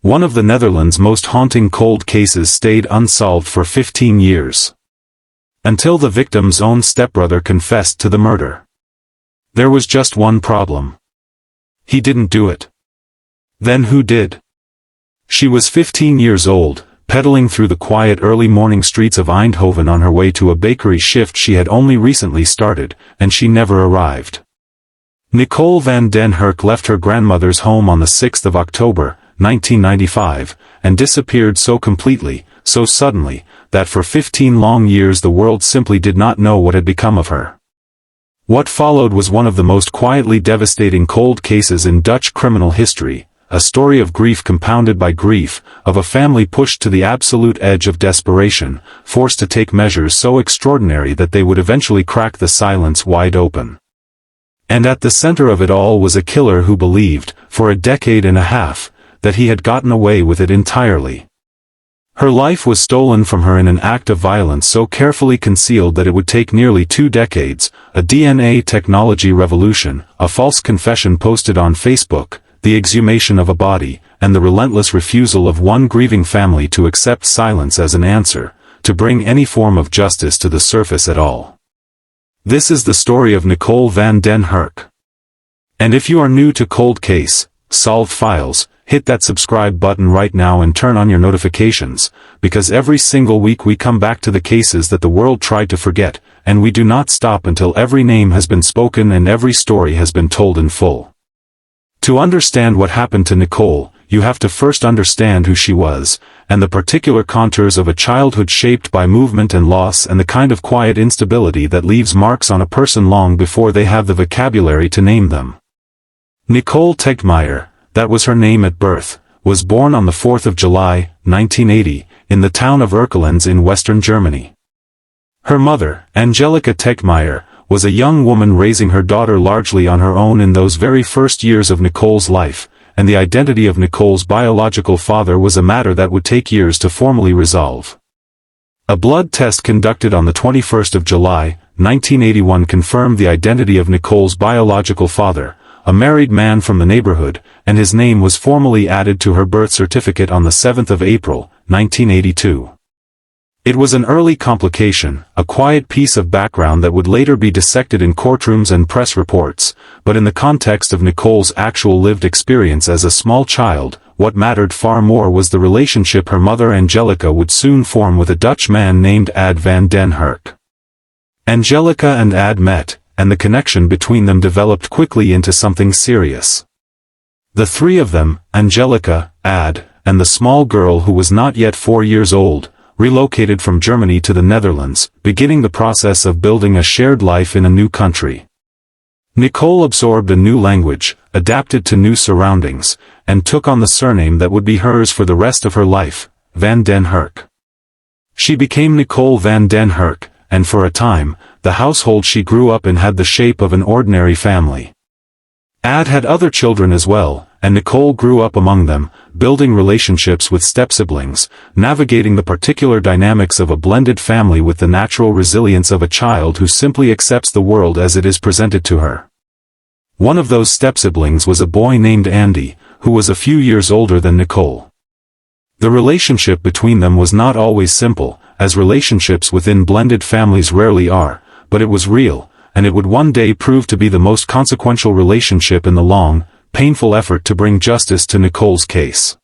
One of the Netherlands' most haunting cold cases stayed unsolved for 15 years. Until the victim's own stepbrother confessed to the murder. There was just one problem. He didn't do it. Then who did? She was 15 years old, pedaling through the quiet early morning streets of Eindhoven on her way to a bakery shift she had only recently started, and she never arrived. Nicole van den Hurk left her grandmother's home on the 6th of October, 1995, and disappeared so completely, so suddenly, that for 15 long years the world simply did not know what had become of her. What followed was one of the most quietly devastating cold cases in Dutch criminal history, a story of grief compounded by grief, of a family pushed to the absolute edge of desperation, forced to take measures so extraordinary that they would eventually crack the silence wide open. And at the center of it all was a killer who believed, for a decade and a half, that he had gotten away with it entirely. Her life was stolen from her in an act of violence so carefully concealed that it would take nearly 2 decades, a DNA technology revolution, a false confession posted on Facebook, the exhumation of a body, and the relentless refusal of one grieving family to accept silence as an answer, to bring any form of justice to the surface at all. This is the story of Nicole van den Hurk. And if you are new to Cold Case, Solved Files, hit that subscribe button right now and turn on your notifications, because every single week we come back to the cases that the world tried to forget, and we do not stop until every name has been spoken and every story has been told in full. To understand what happened to Nicole, you have to first understand who she was, and the particular contours of a childhood shaped by movement and loss and the kind of quiet instability that leaves marks on a person long before they have the vocabulary to name them. Nicole Tegmeyer, that was her name at birth, was born on the 4th of July, 1980, in the town of Erkelenz in western Germany. Her mother, Angelica Tegmeyer, was a young woman raising her daughter largely on her own in those very first years of Nicole's life, and the identity of Nicole's biological father was a matter that would take years to formally resolve. A blood test conducted on the 21st of July, 1981 confirmed the identity of Nicole's biological father, a married man from the neighborhood, and his name was formally added to her birth certificate on the 7th of April, 1982. It was an early complication, a quiet piece of background that would later be dissected in courtrooms and press reports, but in the context of Nicole's actual lived experience as a small child, what mattered far more was the relationship her mother Angelica would soon form with a Dutch man named Ad van den Hurk. Angelica and Ad met, and the connection between them developed quickly into something serious. The three of them, Angelica, Ad, and the small girl who was not yet 4 years old, relocated from Germany to the Netherlands, beginning the process of building a shared life in a new country. Nicole absorbed a new language, adapted to new surroundings, and took on the surname that would be hers for the rest of her life, van den Hurk. She became Nicole van den Hurk, and for a time, the household she grew up in had the shape of an ordinary family. Ad had other children as well, and Nicole grew up among them, building relationships with step-siblings, navigating the particular dynamics of a blended family with the natural resilience of a child who simply accepts the world as it is presented to her. One of those step-siblings was a boy named Andy, who was a few years older than Nicole. The relationship between them was not always simple, as relationships within blended families rarely are, but it was real, and it would one day prove to be the most consequential relationship in the long, painful effort to bring justice to Nicole's case.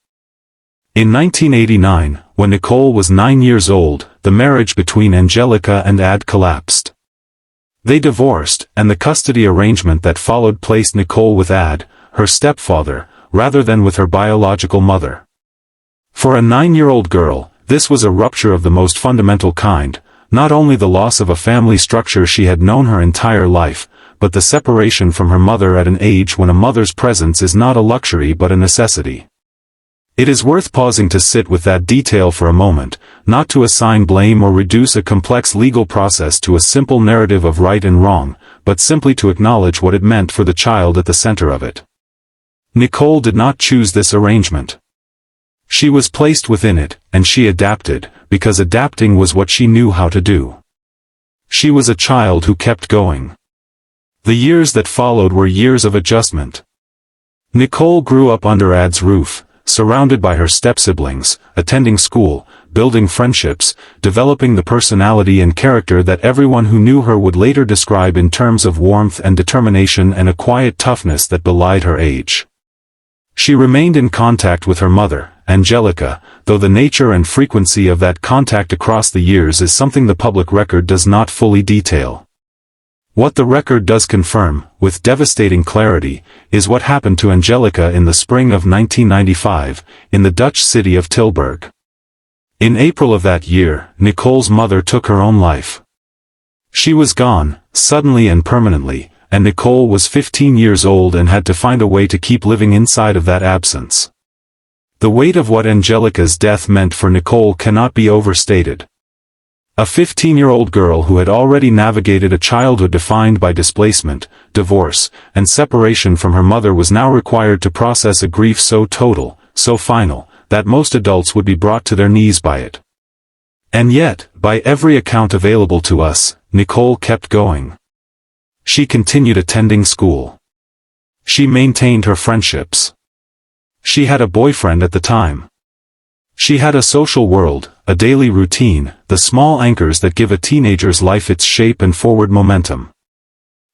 In 1989, when Nicole was 9 years old, the marriage between Angelica and Ad collapsed. They divorced, and the custody arrangement that followed placed Nicole with Ad, her stepfather, rather than with her biological mother. For a 9-year-old girl, this was a rupture of the most fundamental kind, not only the loss of a family structure she had known her entire life, but the separation from her mother at an age when a mother's presence is not a luxury but a necessity. It is worth pausing to sit with that detail for a moment, not to assign blame or reduce a complex legal process to a simple narrative of right and wrong, but simply to acknowledge what it meant for the child at the center of it. Nicole did not choose this arrangement. She was placed within it, and she adapted, because adapting was what she knew how to do. She was a child who kept going. The years that followed were years of adjustment. Nicole grew up under Ad's roof, surrounded by her step-siblings, attending school, building friendships, developing the personality and character that everyone who knew her would later describe in terms of warmth and determination and a quiet toughness that belied her age. She remained in contact with her mother, Angelica, though the nature and frequency of that contact across the years is something the public record does not fully detail. What the record does confirm, with devastating clarity, is what happened to Angelica in the spring of 1995, in the Dutch city of Tilburg. In April of that year, Nicole's mother took her own life. She was gone, suddenly and permanently, and Nicole was 15 years old and had to find a way to keep living inside of that absence. The weight of what Angelica's death meant for Nicole cannot be overstated. A 15-year-old girl who had already navigated a childhood defined by displacement, divorce, and separation from her mother was now required to process a grief so total, so final, that most adults would be brought to their knees by it. And yet, by every account available to us, Nicole kept going. She continued attending school. She maintained her friendships. She had a boyfriend at the time. She had a social world, a daily routine, the small anchors that give a teenager's life its shape and forward momentum.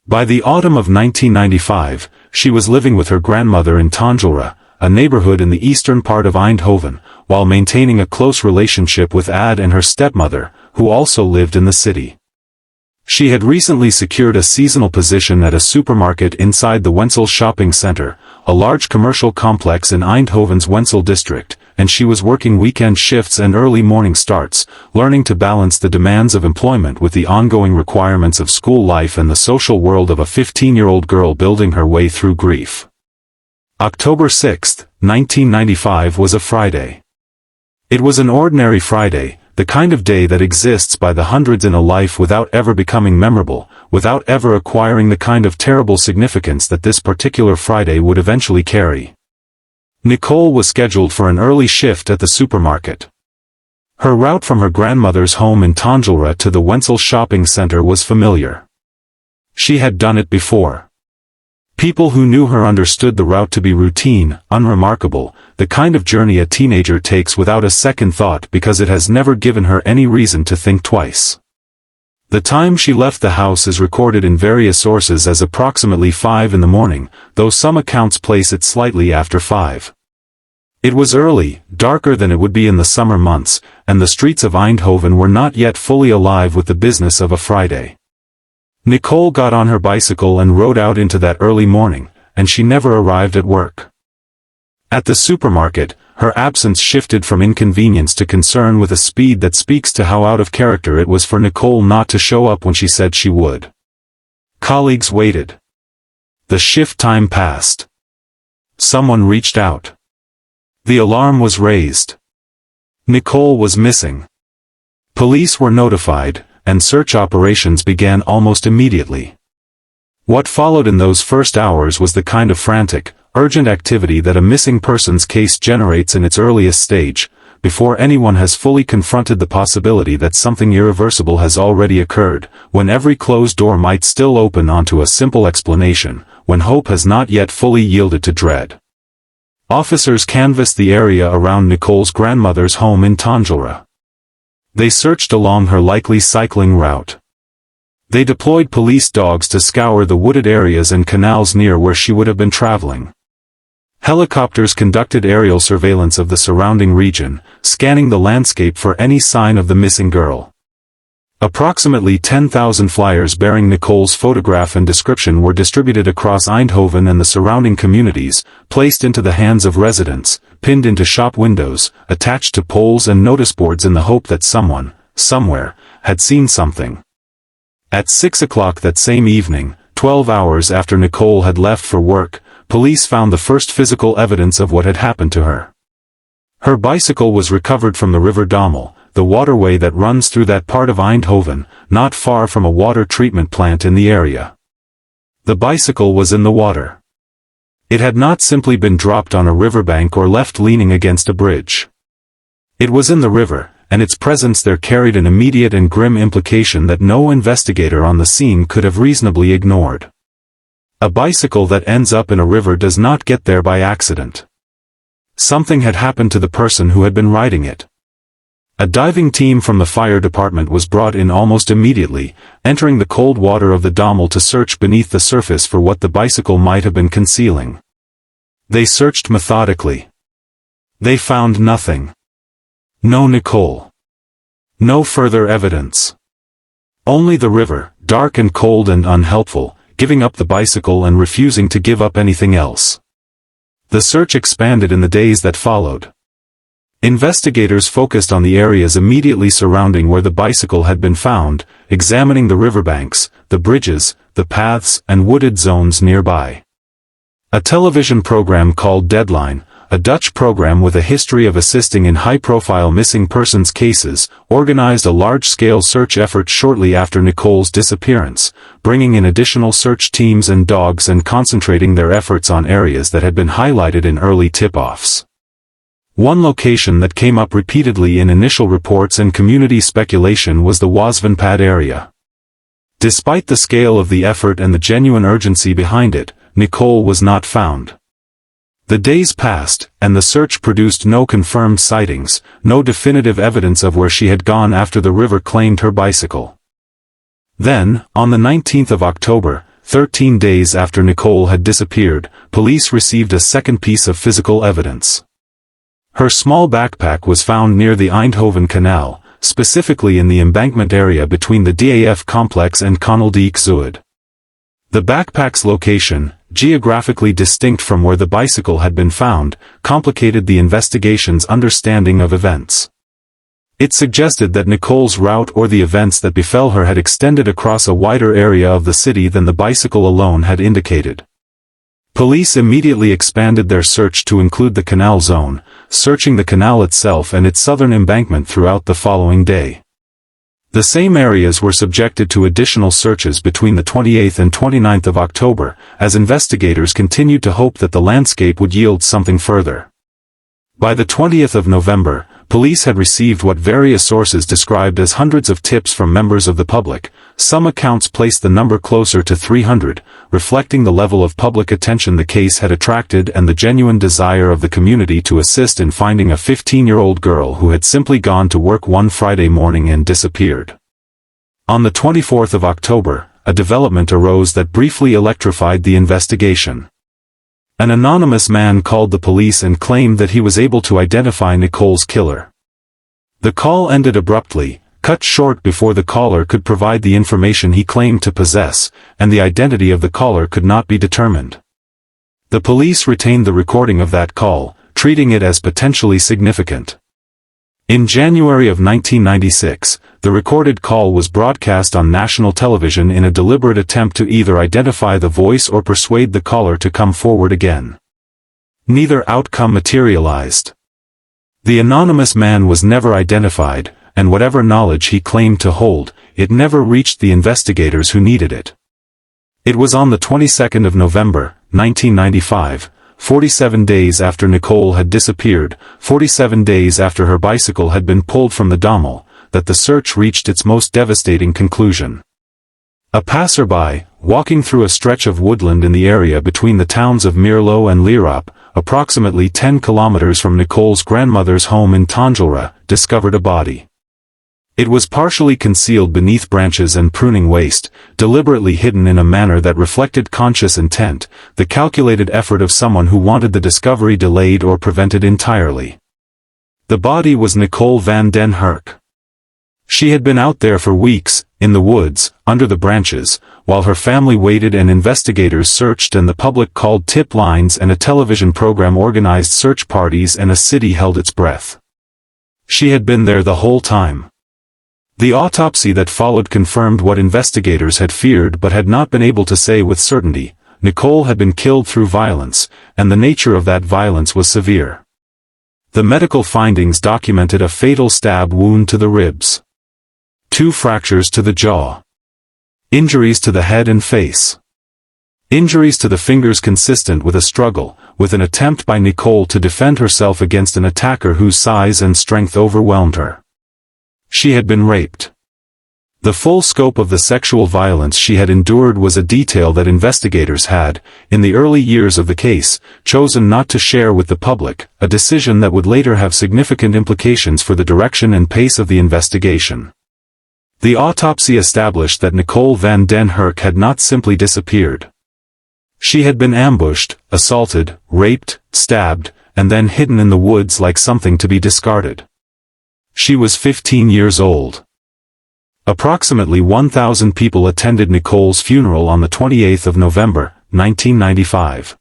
By the autumn of 1995, she was living with her grandmother in Tongilra, a neighborhood in the eastern part of Eindhoven, while maintaining a close relationship with Ad and her stepmother, who also lived in the city. She had recently secured a seasonal position at a supermarket inside the Wenzel shopping center, a large commercial complex in Eindhoven's Wenzel district, and she was working weekend shifts and early morning starts, learning to balance the demands of employment with the ongoing requirements of school life and the social world of a 15-year-old girl building her way through grief. October 6, 1995 was a Friday. It was an ordinary Friday, the kind of day that exists by the hundreds in a life without ever becoming memorable, without ever acquiring the kind of terrible significance that this particular Friday would eventually carry. Nicole was scheduled for an early shift at the supermarket. Her route from her grandmother's home in Tongilra to the Wenzel shopping center was familiar. She had done it before. People who knew her understood the route to be routine, unremarkable, the kind of journey a teenager takes without a second thought because it has never given her any reason to think twice. The time she left the house is recorded in various sources as approximately 5 in the morning, though some accounts place it slightly after 5. It was early, darker than it would be in the summer months, and the streets of Eindhoven were not yet fully alive with the business of a Friday. Nicole got on her bicycle and rode out into that early morning, and she never arrived at work. At the supermarket, her absence shifted from inconvenience to concern with a speed that speaks to how out of character it was for Nicole not to show up when she said she would. Colleagues waited. The shift time passed. Someone reached out. The alarm was raised. Nicole was missing. Police were notified, and search operations began almost immediately. What followed in those first hours was the kind of frantic, urgent activity that a missing persons case generates in its earliest stage, before anyone has fully confronted the possibility that something irreversible has already occurred, when every closed door might still open onto a simple explanation, when hope has not yet fully yielded to dread. Officers canvassed the area around Nicole's grandmother's home in Tongilra. They searched along her likely cycling route. They deployed police dogs to scour the wooded areas and canals near where she would have been traveling. Helicopters conducted aerial surveillance of the surrounding region, scanning the landscape for any sign of the missing girl. Approximately 10,000 flyers bearing Nicole's photograph and description were distributed across Eindhoven and the surrounding communities, placed into the hands of residents, pinned into shop windows, attached to poles and notice boards in the hope that someone, somewhere, had seen something. At 6 o'clock that same evening, 12 hours after Nicole had left for work, police found the first physical evidence of what had happened to her. Her bicycle was recovered from the River Dommel, the waterway that runs through that part of Eindhoven, not far from a water treatment plant in the area. The bicycle was in the water. It had not simply been dropped on a riverbank or left leaning against a bridge. It was in the river, and its presence there carried an immediate and grim implication that no investigator on the scene could have reasonably ignored. A bicycle that ends up in a river does not get there by accident. Something had happened to the person who had been riding it. A diving team from the fire department was brought in almost immediately, entering the cold water of the Dommel to search beneath the surface for what the bicycle might have been concealing. They searched methodically. They found nothing. No Nicole. No further evidence. Only the river, dark and cold and unhelpful, giving up the bicycle and refusing to give up anything else. The search expanded in the days that followed. Investigators focused on the areas immediately surrounding where the bicycle had been found, examining the riverbanks, the bridges, the paths and wooded zones nearby. A television program called Deadline, a Dutch program with a history of assisting in high-profile missing persons cases, organized a large-scale search effort shortly after Nicole's disappearance, bringing in additional search teams and dogs and concentrating their efforts on areas that had been highlighted in early tip-offs. One location that came up repeatedly in initial reports and community speculation was the Wasvenpad area. Despite the scale of the effort and the genuine urgency behind it, Nicole was not found. The days passed, and the search produced no confirmed sightings, no definitive evidence of where she had gone after the river claimed her bicycle. Then, on the 19th of October, 13 days after Nicole had disappeared, police received a second piece of physical evidence. Her small backpack was found near the Eindhoven Canal, specifically in the embankment area between the DAF complex and Konaldijk Zuid. The backpack's location, geographically distinct from where the bicycle had been found, complicated the investigation's understanding of events. It suggested that Nicole's route or the events that befell her had extended across a wider area of the city than the bicycle alone had indicated. Police immediately expanded their search to include the canal zone, searching the canal itself and its southern embankment throughout the following day. The same areas were subjected to additional searches between the 28th and 29th of October, as investigators continued to hope that the landscape would yield something further. By the 20th of November, police had received what various sources described as hundreds of tips from members of the public. Some accounts placed the number closer to 300, reflecting the level of public attention the case had attracted and the genuine desire of the community to assist in finding a 15-year-old girl who had simply gone to work one Friday morning and disappeared. On the 24th of October, a development arose that briefly electrified the investigation. An anonymous man called the police and claimed that he was able to identify Nicole's killer. The call ended abruptly, cut short before the caller could provide the information he claimed to possess, and the identity of the caller could not be determined. The police retained the recording of that call, treating it as potentially significant. In January of 1996, the recorded call was broadcast on national television in a deliberate attempt to either identify the voice or persuade the caller to come forward again. Neither outcome materialized. The anonymous man was never identified, and whatever knowledge he claimed to hold, it never reached the investigators who needed it. It was on the 22nd of November, 1995, 47 days after Nicole had disappeared, 47 days after her bicycle had been pulled from the Dommel, that the search reached its most devastating conclusion. A passerby, walking through a stretch of woodland in the area between the towns of Meerlo and Lierop, approximately 10 kilometers from Nicole's grandmother's home in Tangelre, discovered a body. It was partially concealed beneath branches and pruning waste, deliberately hidden in a manner that reflected conscious intent, the calculated effort of someone who wanted the discovery delayed or prevented entirely. The body was Nicole van den Hurk. She had been out there for weeks, in the woods, under the branches, while her family waited and investigators searched and the public called tip lines and a television program organized search parties and a city held its breath. She had been there the whole time. The autopsy that followed confirmed what investigators had feared but had not been able to say with certainty. Nicole had been killed through violence, and the nature of that violence was severe. The medical findings documented a fatal stab wound to the ribs, 2 fractures to the jaw, injuries to the head and face, injuries to the fingers consistent with a struggle, with an attempt by Nicole to defend herself against an attacker whose size and strength overwhelmed her. She had been raped. The full scope of the sexual violence she had endured was a detail that investigators had, in the early years of the case, chosen not to share with the public, a decision that would later have significant implications for the direction and pace of the investigation. The autopsy established that Nicole van den Hurk had not simply disappeared. She had been ambushed, assaulted, raped, stabbed, and then hidden in the woods like something to be discarded. She was 15 years old. Approximately 1,000 people attended Nicole's funeral on the 28th of November, 1995.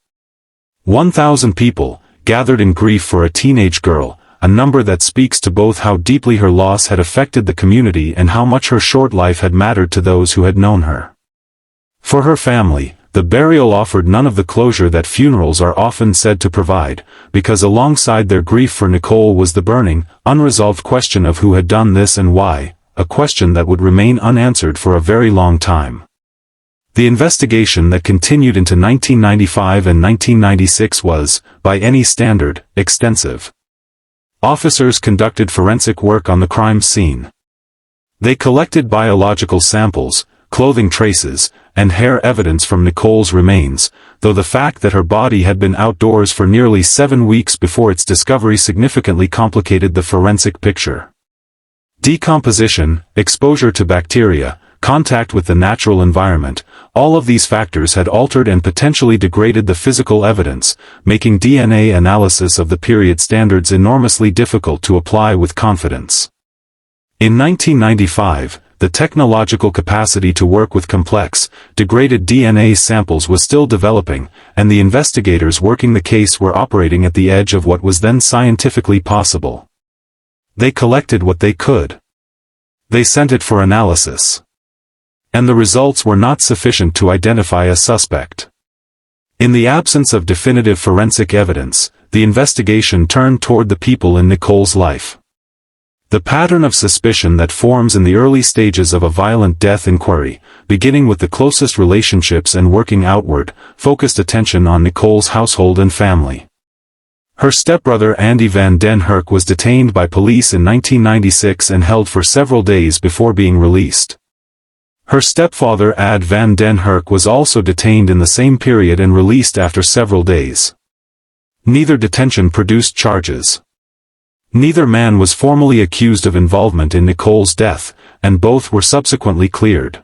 1,000 people, gathered in grief for a teenage girl, a number that speaks to both how deeply her loss had affected the community and how much her short life had mattered to those who had known her. For her family, the burial offered none of the closure that funerals are often said to provide, because alongside their grief for Nicole was the burning, unresolved question of who had done this and why, a question that would remain unanswered for a very long time. The investigation that continued into 1995 and 1996 was, by any standard, extensive. Officers conducted forensic work on the crime scene. They collected biological samples, clothing traces, and hair evidence from Nicole's remains, though the fact that her body had been outdoors for nearly 7 weeks before its discovery significantly complicated the forensic picture. Decomposition, exposure to bacteria, contact with the natural environment, all of these factors had altered and potentially degraded the physical evidence, making DNA analysis of the period standards enormously difficult to apply with confidence. In 1995, the technological capacity to work with complex, degraded DNA samples was still developing, and the investigators working the case were operating at the edge of what was then scientifically possible. They collected what they could. They sent it for analysis. And the results were not sufficient to identify a suspect. In the absence of definitive forensic evidence, the investigation turned toward the people in Nicole's life. The pattern of suspicion that forms in the early stages of a violent death inquiry, beginning with the closest relationships and working outward, focused attention on Nicole's household and family. Her stepbrother Andy van den Hurk was detained by police in 1996 and held for several days before being released. Her stepfather Ad van den Hurk was also detained in the same period and released after several days. Neither detention produced charges. Neither man was formally accused of involvement in Nicole's death, and both were subsequently cleared.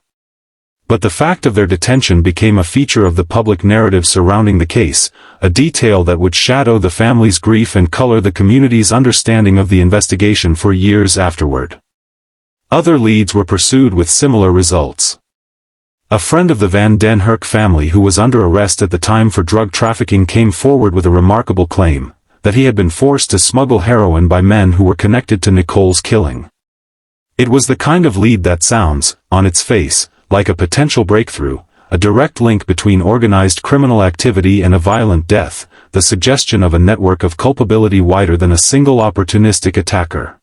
But the fact of their detention became a feature of the public narrative surrounding the case, a detail that would shadow the family's grief and color the community's understanding of the investigation for years afterward. Other leads were pursued with similar results. A friend of the Van den Hurk family who was under arrest at the time for drug trafficking came forward with a remarkable claim, that he had been forced to smuggle heroin by men who were connected to Nicole's killing. It was the kind of lead that sounds, on its face, like a potential breakthrough, a direct link between organized criminal activity and a violent death, the suggestion of a network of culpability wider than a single opportunistic attacker.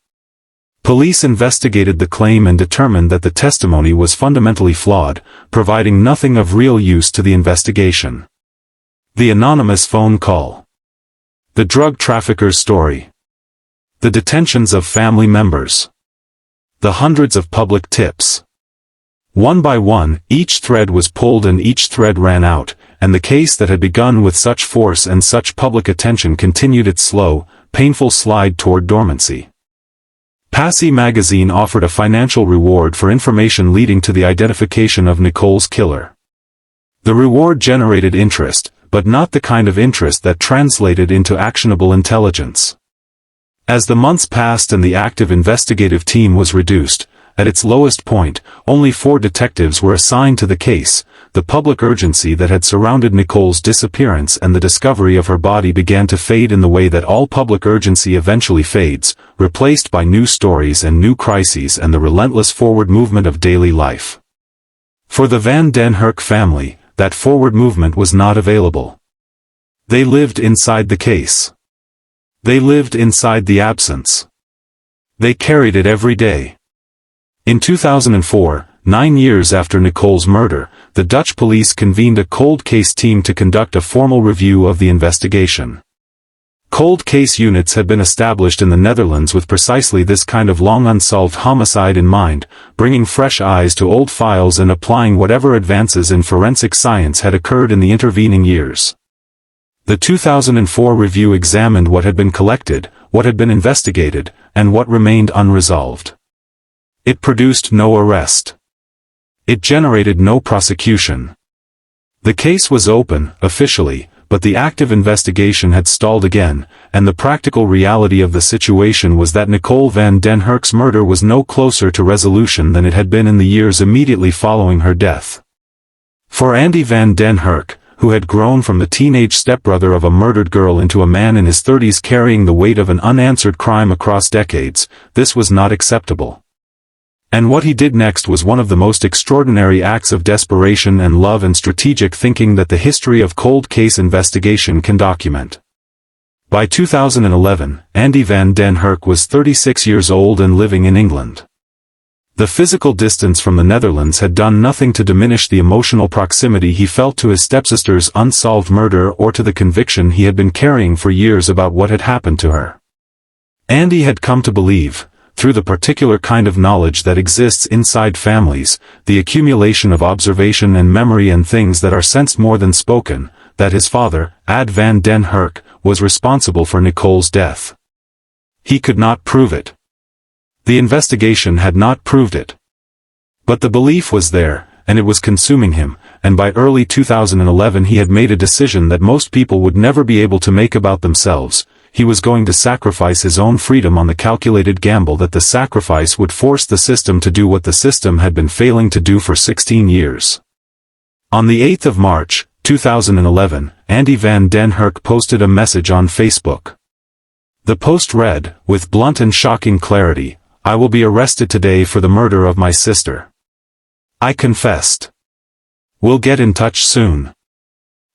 Police investigated the claim and determined that the testimony was fundamentally flawed, providing nothing of real use to the investigation. The anonymous phone call. The drug trafficker's story. The detentions of family members. The hundreds of public tips. One by one, each thread was pulled and each thread ran out, and the case that had begun with such force and such public attention continued its slow, painful slide toward dormancy. Passy magazine offered a financial reward for information leading to the identification of Nicole's killer. The reward generated interest, but not the kind of interest that translated into actionable intelligence. As the months passed and the active investigative team was reduced, at its lowest point, only 4 detectives were assigned to the case. The public urgency that had surrounded Nicole's disappearance and the discovery of her body began to fade in the way that all public urgency eventually fades, replaced by new stories and new crises and the relentless forward movement of daily life. For the Van den Hurk family, that forward movement was not available. They lived inside the case. They lived inside the absence. They carried it every day. In 2004, 9 years after Nicole's murder, the Dutch police convened a cold case team to conduct a formal review of the investigation. Cold case units had been established in the Netherlands with precisely this kind of long unsolved homicide in mind, bringing fresh eyes to old files and applying whatever advances in forensic science had occurred in the intervening years. The 2004 review examined what had been collected, what had been investigated, and what remained unresolved. It produced no arrest. It generated no prosecution. The case was open, officially, but the active investigation had stalled again, and the practical reality of the situation was that Nicole van den Hurk's murder was no closer to resolution than it had been in the years immediately following her death. For Andy van den Hurk, who had grown from the teenage stepbrother of a murdered girl into a man in his 30s carrying the weight of an unanswered crime across decades, this was not acceptable. And what he did next was one of the most extraordinary acts of desperation and love and strategic thinking that the history of cold case investigation can document. By 2011, Andy van den Hurk was 36 years old and living in England. The physical distance from the Netherlands had done nothing to diminish the emotional proximity he felt to his stepsister's unsolved murder or to the conviction he had been carrying for years about what had happened to her. Andy had come to believe, through the particular kind of knowledge that exists inside families, the accumulation of observation and memory and things that are sensed more than spoken, that his father, Ad van den Hurk, was responsible for Nicole's death. He could not prove it. The investigation had not proved it. But the belief was there, and it was consuming him, and by early 2011 he had made a decision that most people would never be able to make about themselves. He was going to sacrifice his own freedom on the calculated gamble that the sacrifice would force the system to do what the system had been failing to do for 16 years. On the 8th of March, 2011, Andy van den Hurk posted a message on Facebook. The post read, with blunt and shocking clarity, "I will be arrested today for the murder of my sister. I confessed. We'll get in touch soon."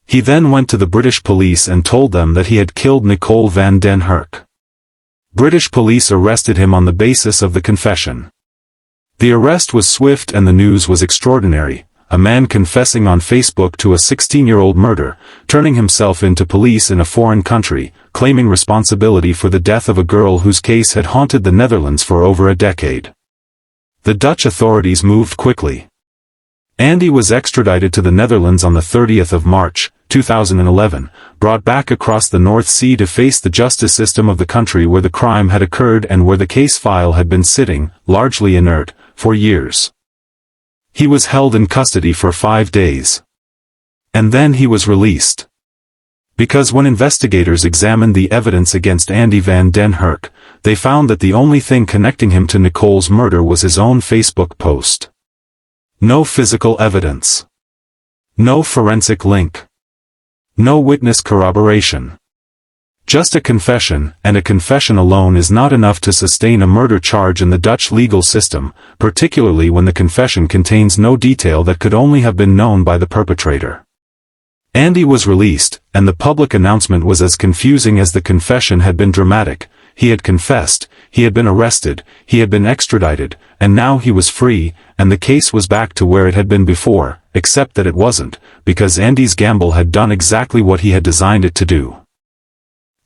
He then went to the British police and told them that he had killed Nicole van den Hurk. British police arrested him on the basis of the confession. The arrest was swift and the news was extraordinary, a man confessing on Facebook to a 16-year-old murder, turning himself into police in a foreign country, claiming responsibility for the death of a girl whose case had haunted the Netherlands for over a decade. The Dutch authorities moved quickly. Andy was extradited to the Netherlands on the 30th of March, 2011, brought back across the North Sea to face the justice system of the country where the crime had occurred and where the case file had been sitting, largely inert, for years. He was held in custody for 5 days. And then he was released. Because when investigators examined the evidence against Andy van den Hurk, they found that the only thing connecting him to Nicole's murder was his own Facebook post. No physical evidence. No forensic link. No witness corroboration. Just a confession, and a confession alone is not enough to sustain a murder charge in the Dutch legal system, particularly when the confession contains no detail that could only have been known by the perpetrator. Andy was released, and the public announcement was as confusing as the confession had been dramatic. He had confessed, he had been arrested, he had been extradited, and now he was free, and the case was back to where it had been before, except that it wasn't, because Andy's gamble had done exactly what he had designed it to do.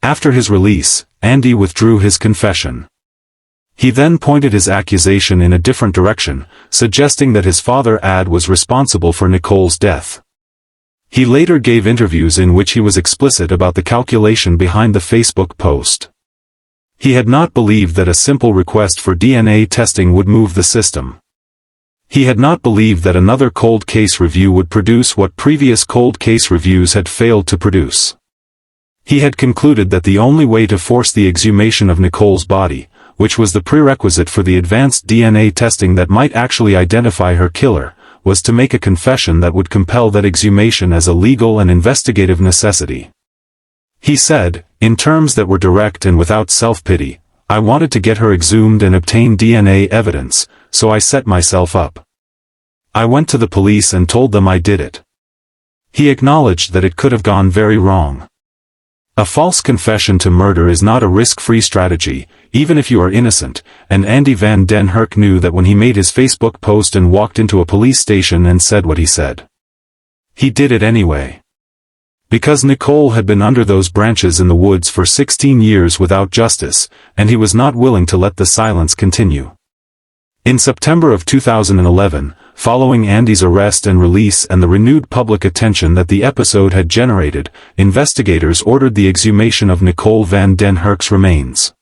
After his release, Andy withdrew his confession. He then pointed his accusation in a different direction, suggesting that his father Ad was responsible for Nicole's death. He later gave interviews in which he was explicit about the calculation behind the Facebook post. He had not believed that a simple request for DNA testing would move the system. He had not believed that another cold case review would produce what previous cold case reviews had failed to produce. He had concluded that the only way to force the exhumation of Nicole's body, which was the prerequisite for the advanced DNA testing that might actually identify her killer, was to make a confession that would compel that exhumation as a legal and investigative necessity. He said, in terms that were direct and without self-pity, "I wanted to get her exhumed and obtain DNA evidence, so I set myself up. I went to the police and told them I did it." He acknowledged that it could have gone very wrong. A false confession to murder is not a risk-free strategy, even if you are innocent, and Andy van den Hurk knew that when he made his Facebook post and walked into a police station and said what he said. He did it anyway. Because Nicole had been under those branches in the woods for 16 years without justice, and he was not willing to let the silence continue. In September of 2011, following Andy's arrest and release and the renewed public attention that the episode had generated, investigators ordered the exhumation of Nicole van den Hurk's remains.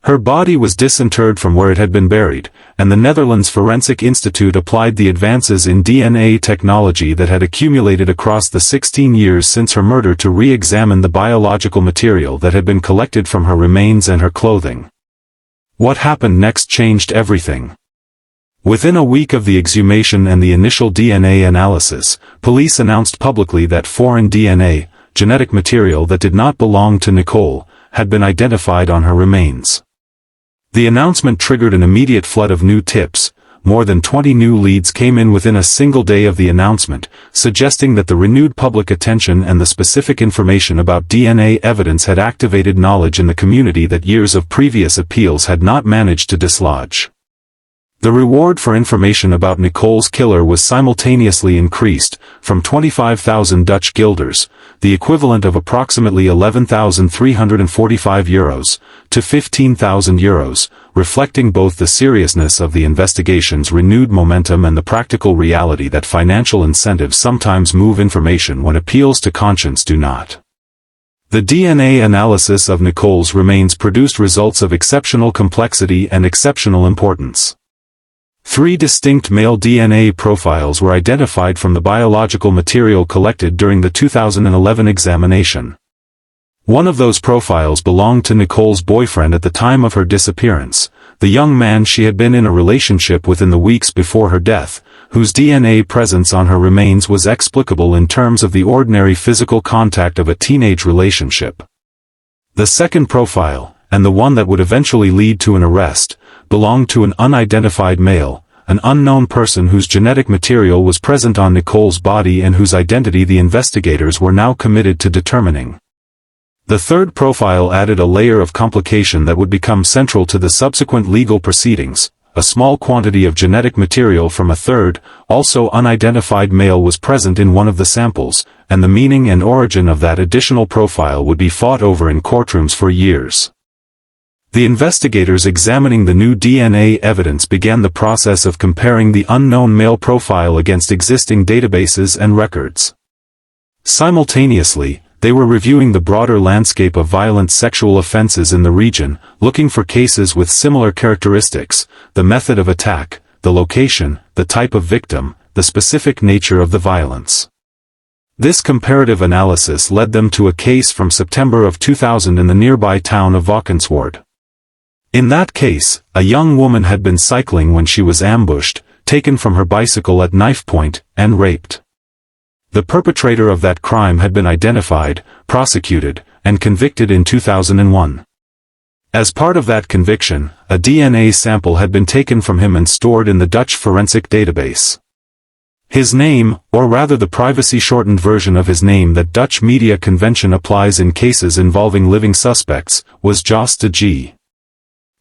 Her body was disinterred from where it had been buried, and the Netherlands Forensic Institute applied the advances in DNA technology that had accumulated across the 16 years since her murder to re-examine the biological material that had been collected from her remains and her clothing. What happened next changed everything. Within a week of the exhumation and the initial DNA analysis, police announced publicly that foreign DNA, genetic material that did not belong to Nicole, had been identified on her remains. The announcement triggered an immediate flood of new tips. More than 20 new leads came in within a single day of the announcement, suggesting that the renewed public attention and the specific information about DNA evidence had activated knowledge in the community that years of previous appeals had not managed to dislodge. The reward for information about Nicole's killer was simultaneously increased, from 25,000 Dutch guilders, the equivalent of approximately €11,345, to €15,000, reflecting both the seriousness of the investigation's renewed momentum and the practical reality that financial incentives sometimes move information when appeals to conscience do not. The DNA analysis of Nicole's remains produced results of exceptional complexity and exceptional importance. 3 distinct male DNA profiles were identified from the biological material collected during the 2011 examination. One of those profiles belonged to Nicole's boyfriend at the time of her disappearance, the young man she had been in a relationship with in the weeks before her death, whose DNA presence on her remains was explicable in terms of the ordinary physical contact of a teenage relationship. The second profile, and the one that would eventually lead to an arrest, belonged to an unidentified male, an unknown person whose genetic material was present on Nicole's body and whose identity the investigators were now committed to determining. The third profile added a layer of complication that would become central to the subsequent legal proceedings. A small quantity of genetic material from a third, also unidentified male was present in one of the samples, and the meaning and origin of that additional profile would be fought over in courtrooms for years. The investigators examining the new DNA evidence began the process of comparing the unknown male profile against existing databases and records. Simultaneously, they were reviewing the broader landscape of violent sexual offenses in the region, looking for cases with similar characteristics, the method of attack, the location, the type of victim, the specific nature of the violence. This comparative analysis led them to a case from September of 2000 in the nearby town of Valkenswaard. In that case, a young woman had been cycling when she was ambushed, taken from her bicycle at knife point, and raped. The perpetrator of that crime had been identified, prosecuted, and convicted in 2001. As part of that conviction, a DNA sample had been taken from him and stored in the Dutch forensic database. His name, or rather the privacy-shortened version of his name that Dutch media convention applies in cases involving living suspects, was Jos de G.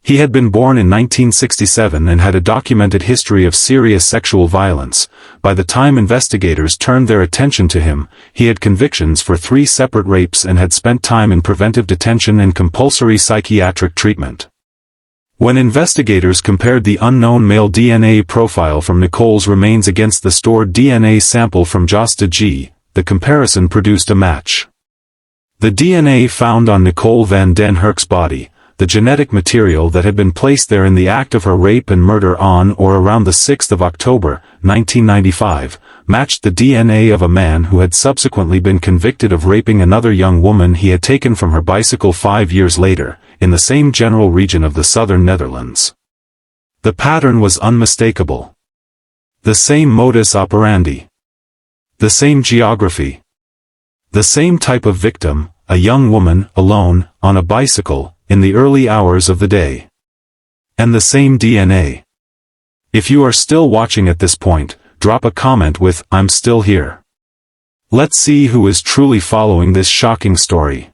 He had been born in 1967 and had a documented history of serious sexual violence. By the time investigators turned their attention to him, he had convictions for 3 separate rapes and had spent time in preventive detention and compulsory psychiatric treatment. When investigators compared the unknown male DNA profile from Nicole's remains against the stored DNA sample from Jos de G, the comparison produced a match. The DNA found on Nicole van den Hurk's body, the genetic material that had been placed there in the act of her rape and murder on or around the 6th of October, 1995, matched the DNA of a man who had subsequently been convicted of raping another young woman he had taken from her bicycle 5 years later, in the same general region of the southern Netherlands. The pattern was unmistakable. The same modus operandi. The same geography. The same type of victim, a young woman, alone, on a bicycle, in the early hours of the day. And the same DNA. If you are still watching at this point, drop a comment with, "I'm still here." Let's see who is truly following this shocking story.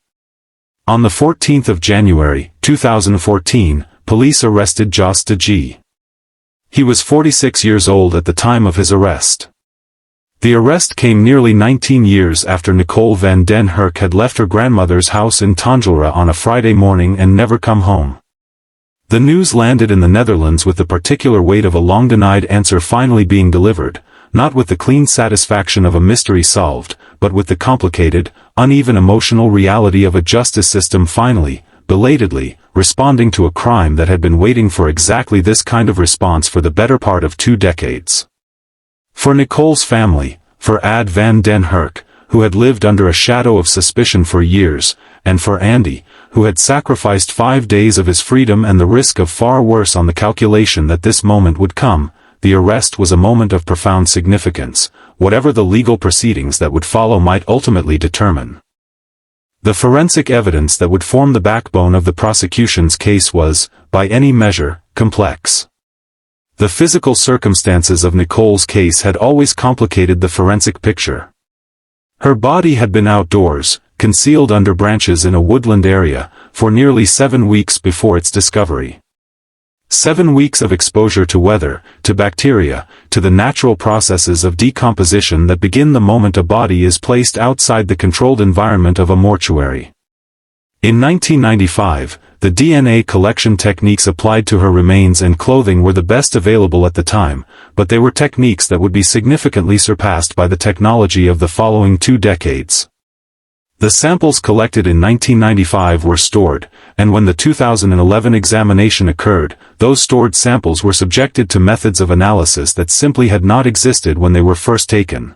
On the 14th of January, 2014, police arrested Jos de G. He was 46 years old at the time of his arrest. The arrest came nearly 19 years after Nicole van den Hurk had left her grandmother's house in Tanjora on a Friday morning and never come home. The news landed in the Netherlands with the particular weight of a long-denied answer finally being delivered, not with the clean satisfaction of a mystery solved, but with the complicated, uneven emotional reality of a justice system finally, belatedly, responding to a crime that had been waiting for exactly this kind of response for the better part of 2 decades. For Nicole's family, for Ad van den Hurk, who had lived under a shadow of suspicion for years, and for Andy, who had sacrificed 5 days of his freedom and the risk of far worse on the calculation that this moment would come, the arrest was a moment of profound significance, whatever the legal proceedings that would follow might ultimately determine. The forensic evidence that would form the backbone of the prosecution's case was, by any measure, complex. The physical circumstances of Nicole's case had always complicated the forensic picture. Her body had been outdoors, concealed under branches in a woodland area, for nearly 7 weeks before its discovery. 7 weeks of exposure to weather, to bacteria, to the natural processes of decomposition that begin the moment a body is placed outside the controlled environment of a mortuary. In 1995, the DNA collection techniques applied to her remains and clothing were the best available at the time, but they were techniques that would be significantly surpassed by the technology of the following 2 decades. The samples collected in 1995 were stored, and when the 2011 examination occurred, those stored samples were subjected to methods of analysis that simply had not existed when they were first taken.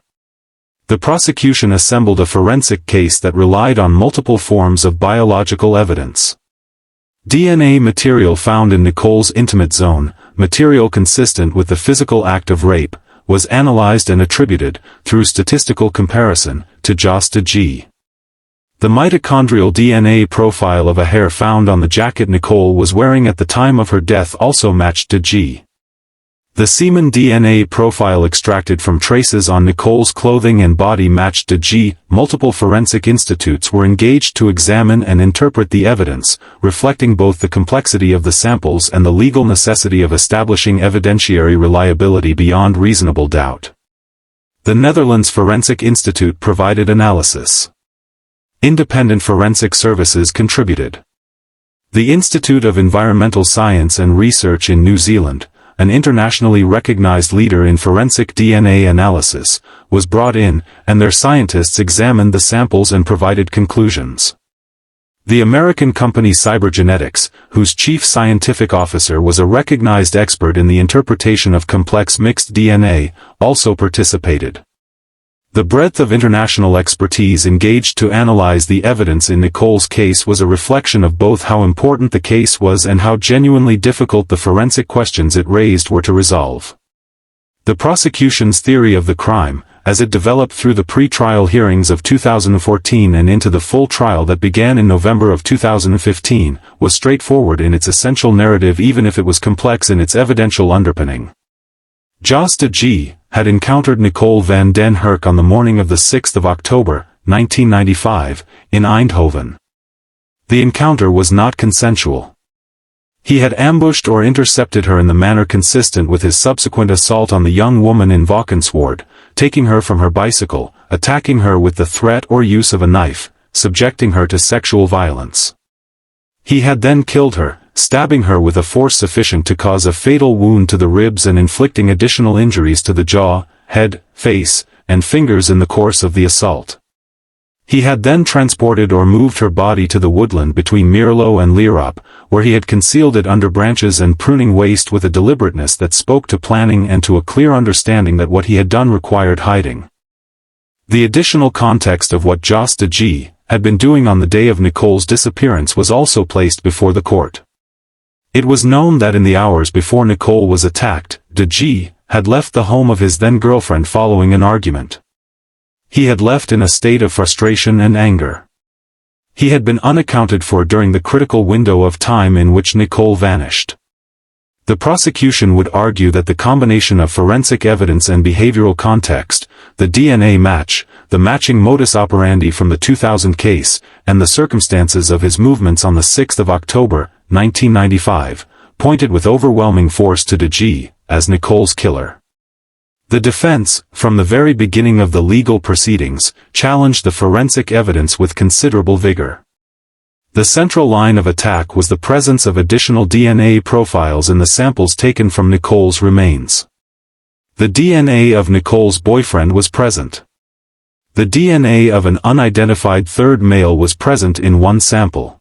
The prosecution assembled a forensic case that relied on multiple forms of biological evidence. DNA material found in Nicole's intimate zone, material consistent with the physical act of rape, was analyzed and attributed, through statistical comparison, to Josta G. The mitochondrial DNA profile of a hair found on the jacket Nicole was wearing at the time of her death also matched to G. The semen DNA profile extracted from traces on Nicole's clothing and body matched to G. Multiple forensic institutes were engaged to examine and interpret the evidence, reflecting both the complexity of the samples and the legal necessity of establishing evidentiary reliability beyond reasonable doubt. The Netherlands Forensic Institute provided analysis. Independent forensic services contributed. The Institute of Environmental Science and Research in New Zealand, an internationally recognized leader in forensic DNA analysis, was brought in, and their scientists examined the samples and provided conclusions. The American company Cybergenetics, whose chief scientific officer was a recognized expert in the interpretation of complex mixed DNA, also participated. The breadth of international expertise engaged to analyze the evidence in Nicole's case was a reflection of both how important the case was and how genuinely difficult the forensic questions it raised were to resolve. The prosecution's theory of the crime, as it developed through the pre-trial hearings of 2014 and into the full trial that began in November of 2015, was straightforward in its essential narrative even if it was complex in its evidential underpinning. Josta G. had encountered Nicole van den Hurk on the morning of the 6th of October, 1995, in Eindhoven. The encounter was not consensual. He had ambushed or intercepted her in the manner consistent with his subsequent assault on the young woman in Valkenswaard, taking her from her bicycle, attacking her with the threat or use of a knife, subjecting her to sexual violence. He had then killed her, stabbing her with a force sufficient to cause a fatal wound to the ribs and inflicting additional injuries to the jaw, head, face, and fingers in the course of the assault. He had then transported or moved her body to the woodland between Mierlo and Lierop, where he had concealed it under branches and pruning waste with a deliberateness that spoke to planning and to a clear understanding that what he had done required hiding. The additional context of what Josta G. had been doing on the day of Nicole's disappearance was also placed before the court. It was known that in the hours before Nicole was attacked, De G. had left the home of his then-girlfriend following an argument. He had left in a state of frustration and anger. He had been unaccounted for during the critical window of time in which Nicole vanished. The prosecution would argue that the combination of forensic evidence and behavioral context, the DNA match, the matching modus operandi from the 2000 case, and the circumstances of his movements on the 6th of October, 1995, pointed with overwhelming force to De G. as Nicole's killer. The defense, from the very beginning of the legal proceedings, challenged the forensic evidence with considerable vigor. The central line of attack was the presence of additional DNA profiles in the samples taken from Nicole's remains. The DNA of Nicole's boyfriend was present. The DNA of an unidentified third male was present in one sample.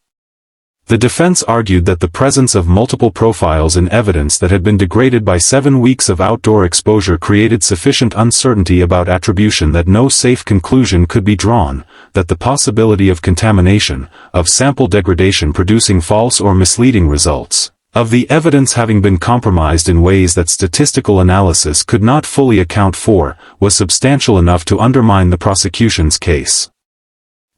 The defense argued that the presence of multiple profiles in evidence that had been degraded by 7 weeks of outdoor exposure created sufficient uncertainty about attribution that no safe conclusion could be drawn, that the possibility of contamination, of sample degradation producing false or misleading results, of the evidence having been compromised in ways that statistical analysis could not fully account for, was substantial enough to undermine the prosecution's case.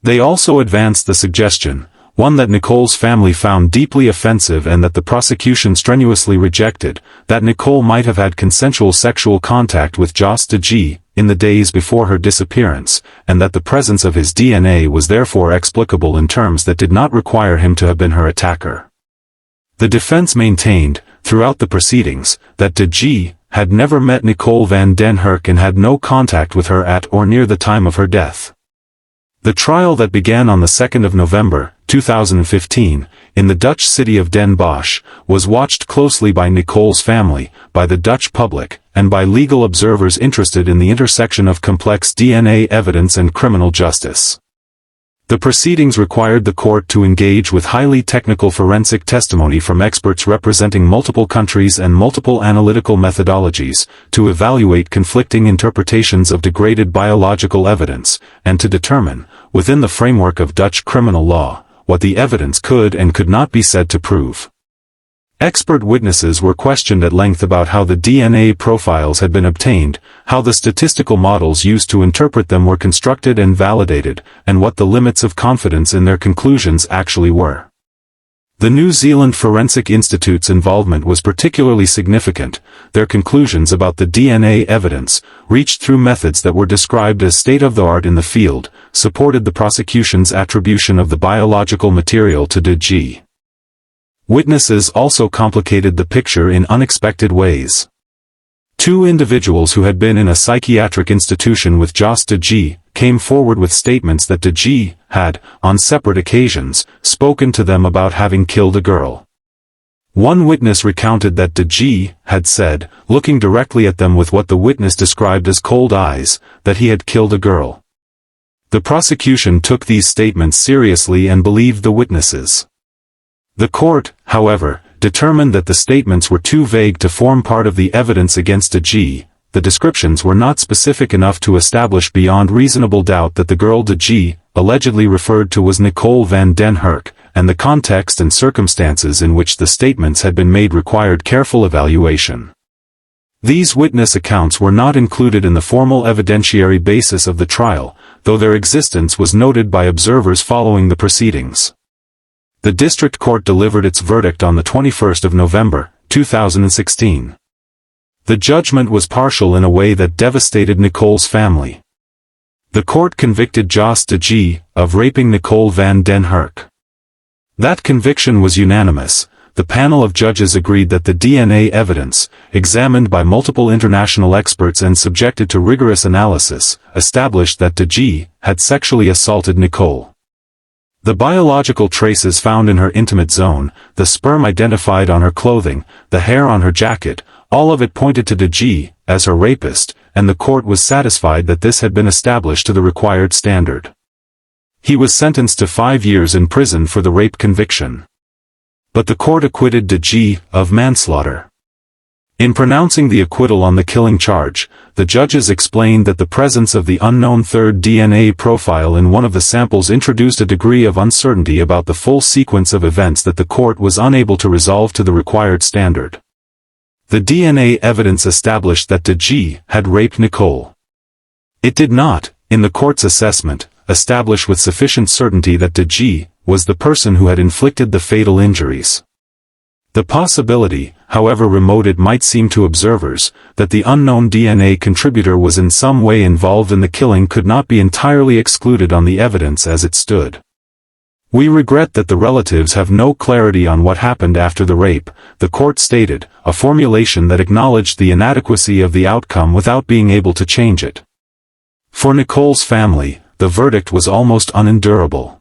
They also advanced the suggestion, one that Nicole's family found deeply offensive and that the prosecution strenuously rejected, that Nicole might have had consensual sexual contact with Jos de G in the days before her disappearance, and that the presence of his DNA was therefore explicable in terms that did not require him to have been her attacker. The defense maintained, throughout the proceedings, that de G had never met Nicole van den Hurk and had no contact with her at or near the time of her death. The trial that began on the 2nd of November, 2015, in the Dutch city of Den Bosch, was watched closely by Nicole's family, by the Dutch public, and by legal observers interested in the intersection of complex DNA evidence and criminal justice. The proceedings required the court to engage with highly technical forensic testimony from experts representing multiple countries and multiple analytical methodologies, to evaluate conflicting interpretations of degraded biological evidence, and to determine, within the framework of Dutch criminal law, what the evidence could and could not be said to prove. Expert witnesses were questioned at length about how the DNA profiles had been obtained, how the statistical models used to interpret them were constructed and validated, and what the limits of confidence in their conclusions actually were. The New Zealand Forensic Institute's involvement was particularly significant. Their conclusions about the DNA evidence, reached through methods that were described as state-of-the-art in the field, supported the prosecution's attribution of the biological material to de G. Witnesses also complicated the picture in unexpected ways. 2 individuals who had been in a psychiatric institution with Jos de G came forward with statements that de G had, on separate occasions, spoken to them about having killed a girl. One witness recounted that de G had said, looking directly at them with what the witness described as cold eyes, that he had killed a girl. The prosecution took these statements seriously and believed the witnesses. The court, however, determined that the statements were too vague to form part of the evidence against de G. The descriptions were not specific enough to establish beyond reasonable doubt that the girl de G allegedly referred to was Nicole van den Hurk, and the context and circumstances in which the statements had been made required careful evaluation. These witness accounts were not included in the formal evidentiary basis of the trial, though their existence was noted by observers following the proceedings. The district court delivered its verdict on the 21st of November, 2016. The judgment was partial in a way that devastated Nicole's family. The court convicted Jos de G of raping Nicole van den Hurk. That conviction was unanimous. The panel of judges agreed that the DNA evidence, examined by multiple international experts and subjected to rigorous analysis, established that de G had sexually assaulted Nicole. The biological traces found in her intimate zone, the sperm identified on her clothing, the hair on her jacket, all of it pointed to de G as her rapist, and the court was satisfied that this had been established to the required standard. He was sentenced to 5 years in prison for the rape conviction. But the court acquitted de G of manslaughter. In pronouncing the acquittal on the killing charge, the judges explained that the presence of the unknown third DNA profile in one of the samples introduced a degree of uncertainty about the full sequence of events that the court was unable to resolve to the required standard. The DNA evidence established that de G had raped Nicole. It did not, in the court's assessment, establish with sufficient certainty that de G was the person who had inflicted the fatal injuries. The possibility, however remote it might seem to observers, that the unknown DNA contributor was in some way involved in the killing could not be entirely excluded on the evidence as it stood. "We regret that the relatives have no clarity on what happened after the rape," the court stated, a formulation that acknowledged the inadequacy of the outcome without being able to change it. For Nicole's family, the verdict was almost unendurable.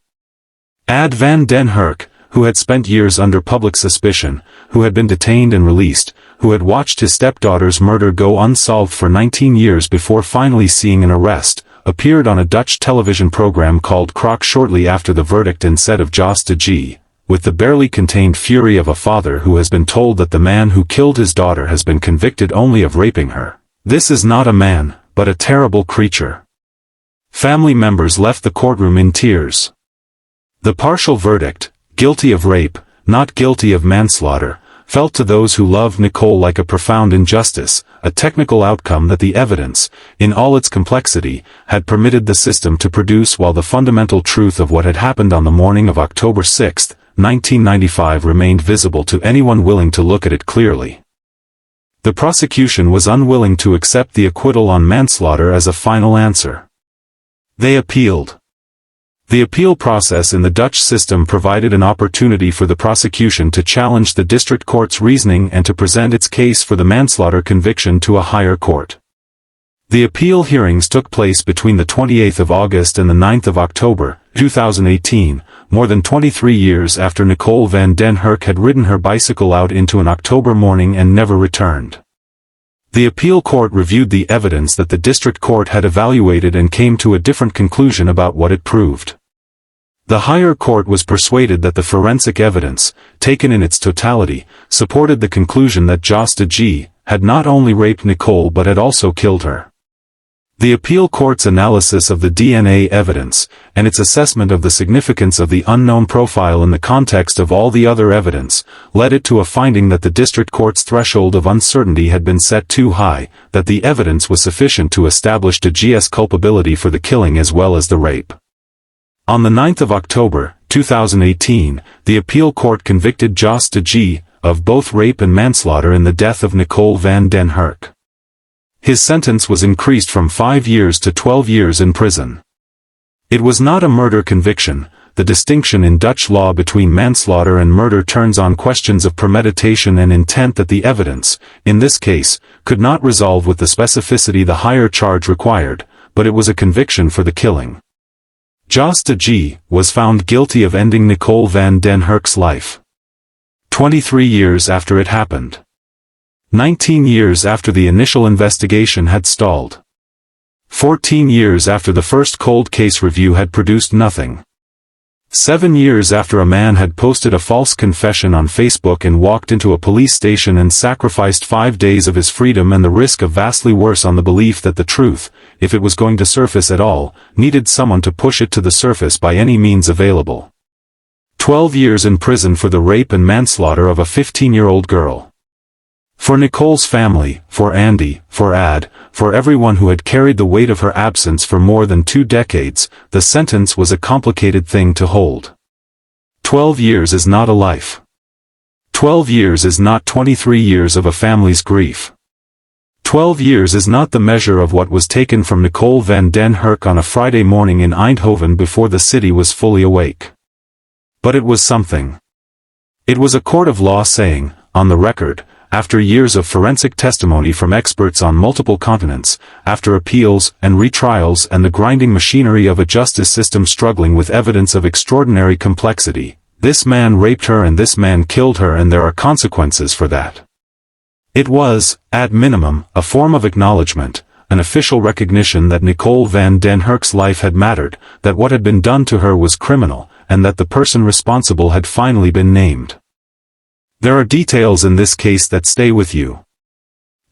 Ad van den Hurk, who had spent years under public suspicion, who had been detained and released, who had watched his stepdaughter's murder go unsolved for 19 years before finally seeing an arrest, appeared on a Dutch television program called Krok shortly after the verdict and said of Jos de G, with the barely contained fury of a father who has been told that the man who killed his daughter has been convicted only of raping her, "This is not a man, but a terrible creature." Family members left the courtroom in tears. The partial verdict, guilty of rape, not guilty of manslaughter, felt to those who loved Nicole like a profound injustice, a technical outcome that the evidence, in all its complexity, had permitted the system to produce, while the fundamental truth of what had happened on the morning of October 6, 1995 remained visible to anyone willing to look at it clearly. The prosecution was unwilling to accept the acquittal on manslaughter as a final answer. They appealed. The appeal process in the Dutch system provided an opportunity for the prosecution to challenge the district court's reasoning and to present its case for the manslaughter conviction to a higher court. The appeal hearings took place between the 28th of August and the 9th of October, 2018, more than 23 years after Nicole van den Hurk had ridden her bicycle out into an October morning and never returned. The appeal court reviewed the evidence that the district court had evaluated and came to a different conclusion about what it proved. The higher court was persuaded that the forensic evidence, taken in its totality, supported the conclusion that Jos de G had not only raped Nicole but had also killed her. The appeal court's analysis of the DNA evidence, and its assessment of the significance of the unknown profile in the context of all the other evidence, led it to a finding that the district court's threshold of uncertainty had been set too high, that the evidence was sufficient to establish de G's culpability for the killing as well as the rape. On the 9th of October, 2018, the appeal court convicted Jos de G of both rape and manslaughter in the death of Nicole van den Hurk. His sentence was increased from 5 years to 12 years in prison. It was not a murder conviction. The distinction in Dutch law between manslaughter and murder turns on questions of premeditation and intent that the evidence, in this case, could not resolve with the specificity the higher charge required, but it was a conviction for the killing. Jos de G was found guilty of ending Nicole van den Hurk's life. 23 years after it happened. 19 years after the initial investigation had stalled. 14 years after the first cold case review had produced nothing. 7 years after a man had posted a false confession on Facebook and walked into a police station and sacrificed 5 days of his freedom and the risk of vastly worse on the belief that the truth, if it was going to surface at all, needed someone to push it to the surface by any means available. 12 years in prison for the rape and manslaughter of a 15-year-old girl. For Nicole's family, for Andy, for Ad, for everyone who had carried the weight of her absence for more than 2 decades, the sentence was a complicated thing to hold. 12 years is not a life. 12 years is not 23 years of a family's grief. 12 years is not the measure of what was taken from Nicole van den Hurk on a Friday morning in Eindhoven before the city was fully awake. But it was something. It was a court of law saying, on the record, after years of forensic testimony from experts on multiple continents, after appeals and retrials and the grinding machinery of a justice system struggling with evidence of extraordinary complexity, this man raped her and this man killed her and there are consequences for that. It was, at minimum, a form of acknowledgement, an official recognition that Nicole van den Hurk's life had mattered, that what had been done to her was criminal, and that the person responsible had finally been named. There are details in this case that stay with you.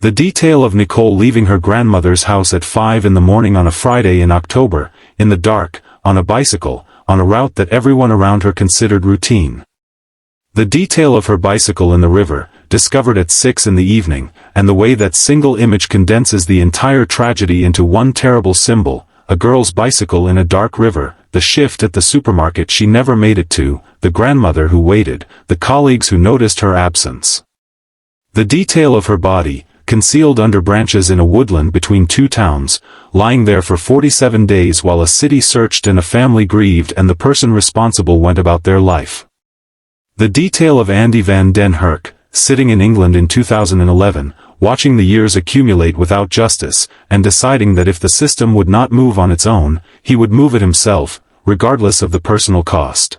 The detail of Nicole leaving her grandmother's house at 5 in the morning on a Friday in October, in the dark, on a bicycle, on a route that everyone around her considered routine. The detail of her bicycle in the river, discovered at 6 in the evening, and the way that single image condenses the entire tragedy into one terrible symbol, a girl's bicycle in a dark river, the shift at the supermarket she never made it to, the grandmother who waited, the colleagues who noticed her absence. The detail of her body, concealed under branches in a woodland between two towns, lying there for 47 days while a city searched and a family grieved and the person responsible went about their life. The detail of Andy van den Hurk, sitting in England in 2011, watching the years accumulate without justice, and deciding that if the system would not move on its own, he would move it himself, regardless of the personal cost.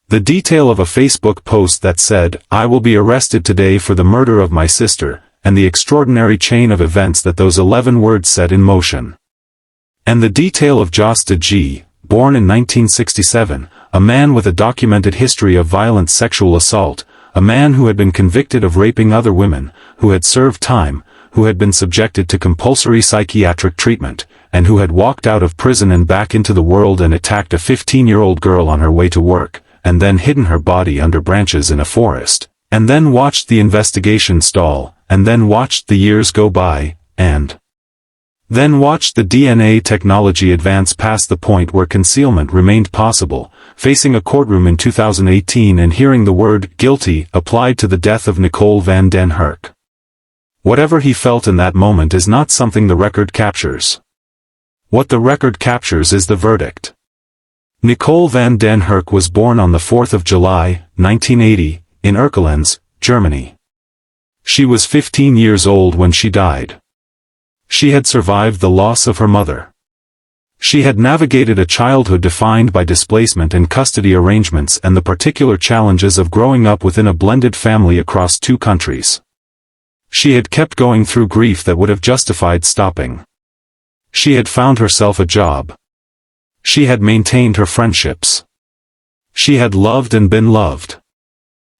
The detail of a Facebook post that said, "I will be arrested today for the murder of my sister," and the extraordinary chain of events that those 11 words set in motion. And the detail of Jos de G, born in 1967, a man with a documented history of violent sexual assault, a man who had been convicted of raping other women, who had served time, who had been subjected to compulsory psychiatric treatment, and who had walked out of prison and back into the world and attacked a 15-year-old girl on her way to work, and then hidden her body under branches in a forest, and then watched the investigation stall, and then watched the years go by, and then watched the DNA technology advance past the point where concealment remained possible, facing a courtroom in 2018 and hearing the word "guilty" applied to the death of Nicole van den Hurk. Whatever he felt in that moment is not something the record captures. What the record captures is the verdict. Nicole van den Hurk was born on the 4th of July, 1980, in Erkelenz, Germany. She was 15 years old when she died. She had survived the loss of her mother. She had navigated a childhood defined by displacement and custody arrangements and the particular challenges of growing up within a blended family across two countries. She had kept going through grief that would have justified stopping. She had found herself a job. She had maintained her friendships. She had loved and been loved.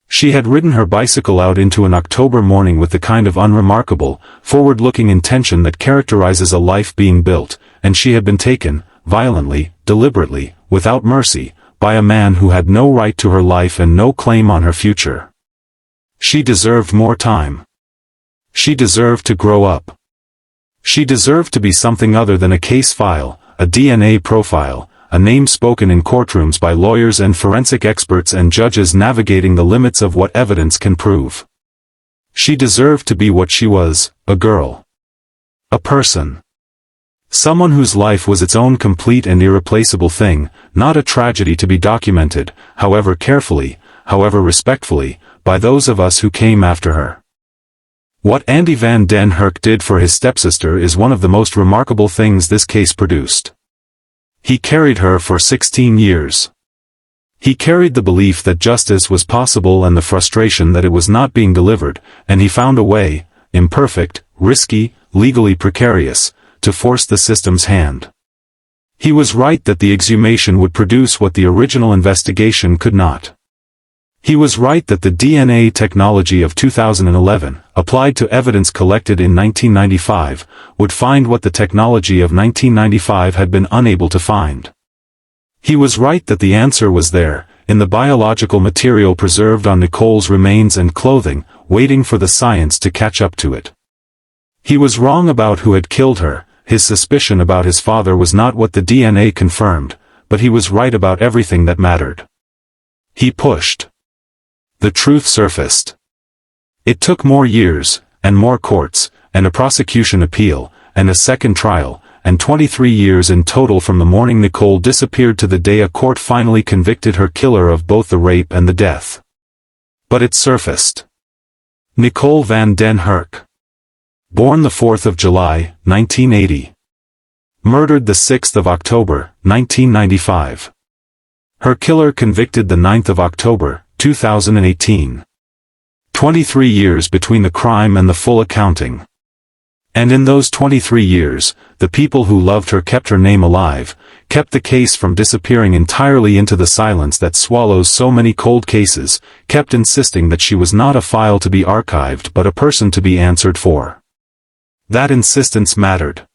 She had ridden her bicycle out into an October morning with the kind of unremarkable, forward-looking intention that characterizes a life being built, and she had been taken, violently, deliberately, without mercy, by a man who had no right to her life and no claim on her future. She deserved more time. She deserved to grow up. She deserved to be something other than a case file, a DNA profile, a name spoken in courtrooms by lawyers and forensic experts and judges navigating the limits of what evidence can prove. She deserved to be what she was, a girl. A person. Someone whose life was its own complete and irreplaceable thing, not a tragedy to be documented, however carefully, however respectfully, by those of us who came after her. What Andy van den Hurk did for his stepsister is one of the most remarkable things this case produced. He carried her for 16 years. He carried the belief that justice was possible and the frustration that it was not being delivered, and he found a way, imperfect, risky, legally precarious, to force the system's hand. He was right that the exhumation would produce what the original investigation could not. He was right that the DNA technology of 2011, applied to evidence collected in 1995, would find what the technology of 1995 had been unable to find. He was right that the answer was there, in the biological material preserved on Nicole's remains and clothing, waiting for the science to catch up to it. He was wrong about who had killed her. His suspicion about his father was not what the DNA confirmed, but he was right about everything that mattered. He pushed. The truth surfaced. It took more years, and more courts, and a prosecution appeal, and a second trial, and 23 years in total from the morning Nicole disappeared to the day a court finally convicted her killer of both the rape and the death. But it surfaced. Nicole van den Hurk. Born the 4th of July, 1980. Murdered the 6th of October, 1995. Her killer convicted the 9th of October, 2018. 23 years between the crime and the full accounting. And in those 23 years, the people who loved her kept her name alive, kept the case from disappearing entirely into the silence that swallows so many cold cases, kept insisting that she was not a file to be archived but a person to be answered for. That insistence mattered.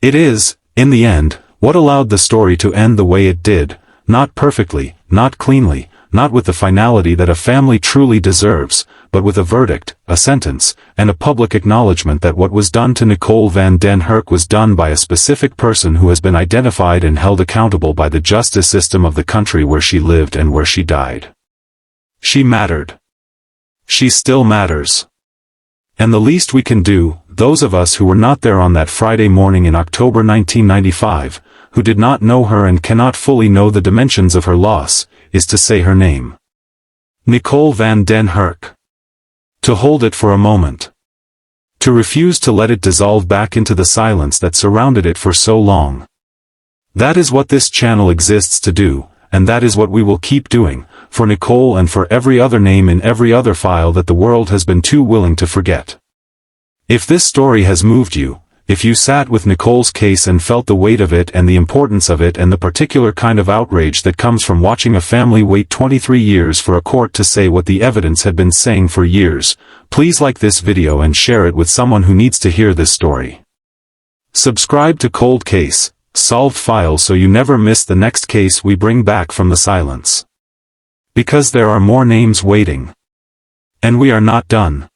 It is, in the end, what allowed the story to end the way it did, not perfectly, not cleanly, not with the finality that a family truly deserves, but with a verdict, a sentence, and a public acknowledgement that what was done to Nicole van den Hurk was done by a specific person who has been identified and held accountable by the justice system of the country where she lived and where she died. She mattered. She still matters. And the least we can do, those of us who were not there on that Friday morning in October 1995, who did not know her and cannot fully know the dimensions of her loss, is to say her name. Nicole van den Hurk. To hold it for a moment. To refuse to let it dissolve back into the silence that surrounded it for so long. That is what this channel exists to do, and that is what we will keep doing, for Nicole and for every other name in every other file that the world has been too willing to forget. If this story has moved you, if you sat with Nicole's case and felt the weight of it and the importance of it and the particular kind of outrage that comes from watching a family wait 23 years for a court to say what the evidence had been saying for years, please like this video and share it with someone who needs to hear this story. Subscribe to Cold Case, Solved Files so you never miss the next case we bring back from the silence. Because there are more names waiting. And we are not done.